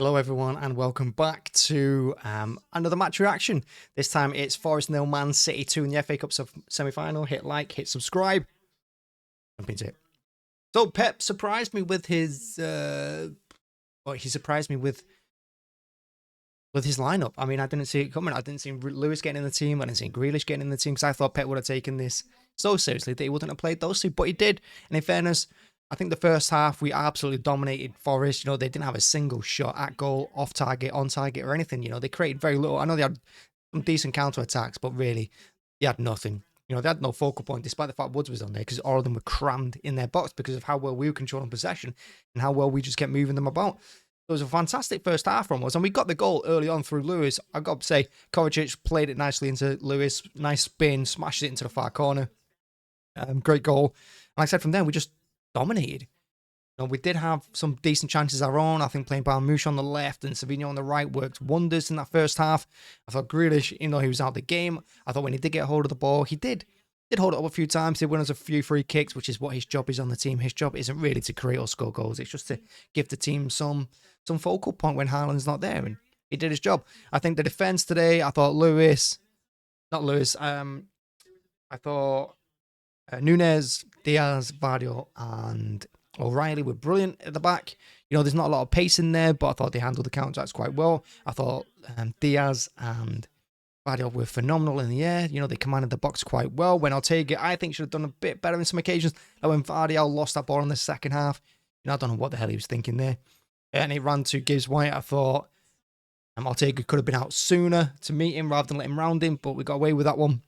Hello everyone and welcome back to another match reaction. This time it's Forest 0, Man City 2 in the FA Cup semi-final. Hit like, hit subscribe. Jump into it. So Pep surprised me with his he surprised me with his lineup. I mean, I didn't see it coming. I didn't see Lewis getting in the team. I didn't see Grealish getting in the team because I thought Pep would have taken this so seriously that he wouldn't have played those two, but he did. And in fairness, I think the first half we absolutely dominated Forest. You know, they didn't have a single shot at goal, off target, on target, or anything. You know, they created very little. I know they had some decent counter attacks, but really, they had nothing. You know, they had no focal point, despite the fact Woods was on there, because all of them were crammed in their box because of how well we were controlling possession and how well we just kept moving them about. It was a fantastic first half from us, and we got the goal early on through Lewis. I've got to say, Kovacic played it nicely into Lewis. Nice spin, smashed it into the far corner. Great goal. And like I said, from there, we just dominated. You know, we did have some decent chances our own. I think playing Barmouche on the left and Savino on the right worked wonders in that first half. I thought Grealish, even though he was out of the game, I thought when he did get hold of the ball, he did hold it up a few times. He won us a few free kicks, which is what his job is on the team. His job isn't really to create or score goals. It's just to give the team some focal point when Haaland's not there, and he did his job. I think the defense today, I thought I thought Nunes, Diaz, Vardio, and O'Reilly were brilliant at the back. You know, there's not a lot of pace in there, but I thought they handled the counterattacks quite well. I thought Diaz and Vardio were phenomenal in the air. You know, they commanded the box quite well. When Ortega, I think, should have done a bit better in some occasions. Like when Vardio lost that ball in the second half. You know, I don't know what the hell he was thinking there. And it ran to Gibbs White. I thought Ortega could have been out sooner to meet him rather than let him round him, but we got away with that one.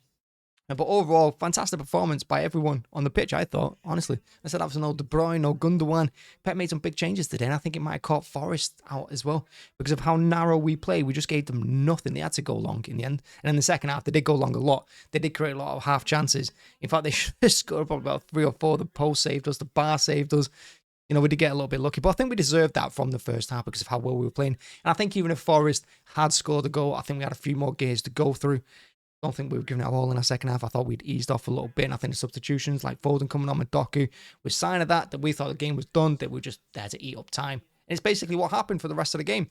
But overall, fantastic performance by everyone on the pitch, I thought, honestly. I said that was no De Bruyne, no Gundogan. Pep made some big changes today, and I think it might have caught Forest out as well because of how narrow we played. We just gave them nothing. They had to go long in the end. And in the second half, they did go long a lot. They did create a lot of half chances. In fact, they should have scored probably about 3 or 4. The post saved us, the bar saved us. You know, we did get a little bit lucky, but I think we deserved that from the first half because of how well we were playing. And I think even if Forest had scored a goal, I think we had a few more gears to go through. I don't think we were giving it all in our second half. I thought we'd eased off a little bit. And I think the substitutions like Foden coming on with Doku was a sign of that we thought the game was done, that we were just there to eat up time. And it's basically what happened for the rest of the game.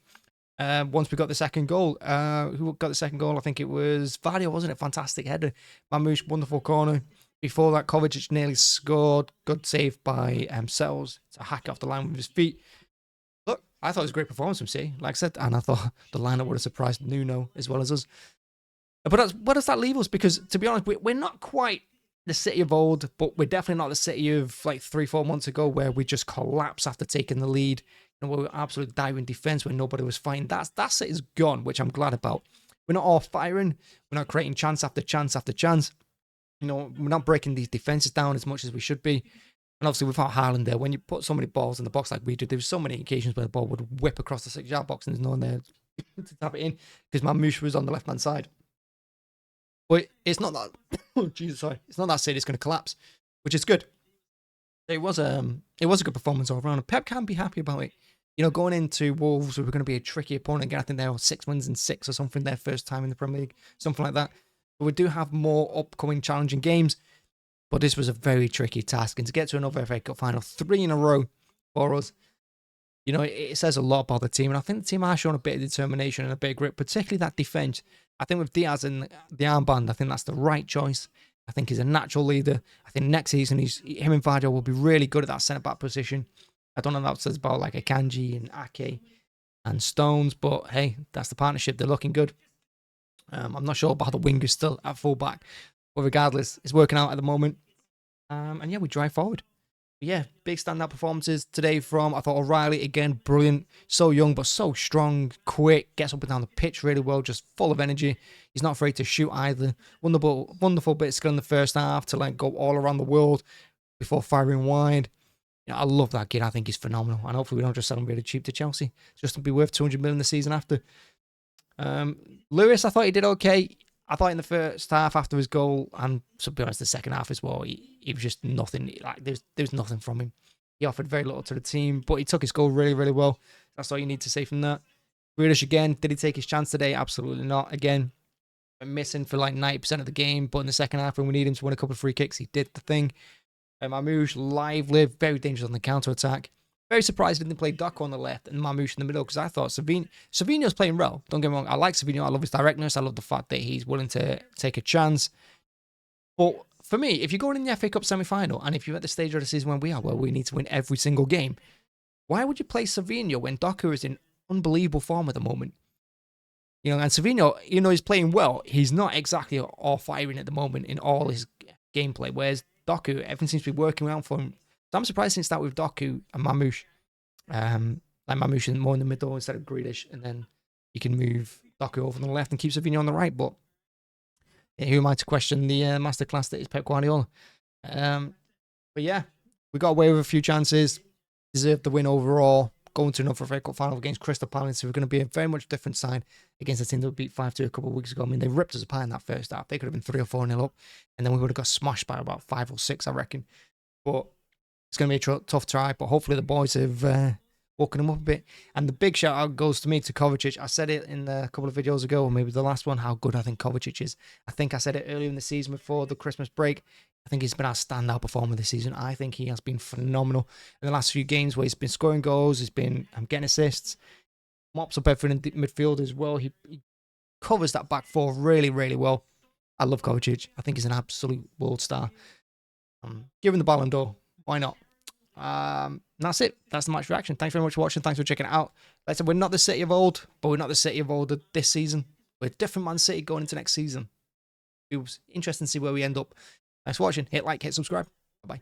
Once we got the second goal, who got the second goal? I think it was Vardio, wasn't it? Fantastic header. Mamouche, wonderful corner. Before that, Kovacic nearly scored. Good save by Sells to hack off the line with his feet. Look, I thought it was a great performance from City, like I said, and I thought the lineup would have surprised Nuno as well as us. But where does that leave us? Because, to be honest, we're not quite the City of old, but we're definitely not the City of like 3-4 months ago where we just collapsed after taking the lead. And we were absolutely diving defence when nobody was fighting. That City's gone, which I'm glad about. We're not all firing. We're not creating chance after chance after chance. You know, we're not breaking these defences down as much as we should be. And obviously, without Haaland there, when you put so many balls in the box like we did, there were so many occasions where the ball would whip across the 6-yard box and there's no one there to tap it in because Mamouche was on the left-hand side. But it's not that. Oh, Jesus, sorry. It's not that City's going to collapse, which is good. It was a good performance all around. Pep can be happy about it. You know, going into Wolves, we were going to be a tricky opponent again. I think they were 6 wins and 6 or something their first time in the Premier League, something like that. But we do have more upcoming challenging games. But this was a very tricky task, and to get to another FA Cup final, 3 in a row for us. You know, it says a lot about the team, and I think the team has shown a bit of determination and a bit of grit, particularly that defence. I think with Diaz and the armband, I think that's the right choice. I think he's a natural leader. I think next season, him and Vardio will be really good at that centre-back position. I don't know what that says about like Akanji and Ake and Stones, but hey, that's the partnership. They're looking good. I'm not sure about the wingers still at full-back, but regardless, it's working out at the moment. And yeah, we drive forward. But yeah, big standout performances today from, I thought O'Reilly, again, brilliant. So young, but so strong, quick, gets up and down the pitch really well, just full of energy. He's not afraid to shoot either. Wonderful bit of skill in the first half to like go all around the world before firing wide. You know, I love that kid. I think he's phenomenal. And hopefully we don't just sell him really cheap to Chelsea. It's just to be worth 200 million the season after. Lewis, I thought he did okay. I thought in the first half after his goal, and to be honest, the second half as well, he was just nothing. Like there was nothing from him. He offered very little to the team, but he took his goal really, really well. That's all you need to say from that. Grealish again, did he take his chance today? Absolutely not. Again, missing for like 90% of the game, but in the second half when we need him to win a couple of free kicks, he did the thing. Mamouche, lively, very dangerous on the counter attack. Very surprised they didn't play Doku on the left and Mamouche in the middle, because I thought Savinho's playing well. Don't get me wrong. I like Savinho. I love his directness. I love the fact that he's willing to take a chance. But for me, if you're going in the FA Cup semi-final, and if you're at the stage of the season where we are, where we need to win every single game, why would you play Savinho when Doku is in unbelievable form at the moment? You know, and Savinho, even though he's playing well, he's not exactly all firing at the moment in all his gameplay. Whereas Doku, everything seems to be working out for him. So I'm surprised they start with Doku and Mamouche. Like Mamouche is more in the middle instead of Grealish, and then you can move Doku over on the left and keep Savinho on the right. But yeah, who am I to question the masterclass that is Pep Guardiola? But yeah, we got away with a few chances, deserved the win overall. Going to another FA Cup final against Crystal Palace, who are going to be a very much different side against the team that we beat 5-2 a couple of weeks ago. I mean, they ripped us apart in that first half. They could have been 3 or 4-0 up, and then we would have got smashed by about 5 or 6, I reckon. But it's going to be a tough try, but hopefully the boys have woken them up a bit. And the big shout out goes to me, to Kovacic. I said it in a couple of videos ago, or maybe the last one, how good I think Kovacic is. I think I said it earlier in the season before the Christmas break. I think he's been our standout performer this season. I think he has been phenomenal in the last few games, where he's been scoring goals, he's been getting assists, mops up everything in the midfield as well. He covers that back four really, really well. I love Kovacic. I think he's an absolute world star. Give him the Ballon d'Or. Why not? That's it. That's the match reaction. Thanks very much for watching. Thanks for checking it out. Like I said, we're not the City of old, but we're not the City of old this season. We're a different Man City going into next season. It was interesting to see where we end up. Thanks for watching. Hit like, hit subscribe. Bye-bye.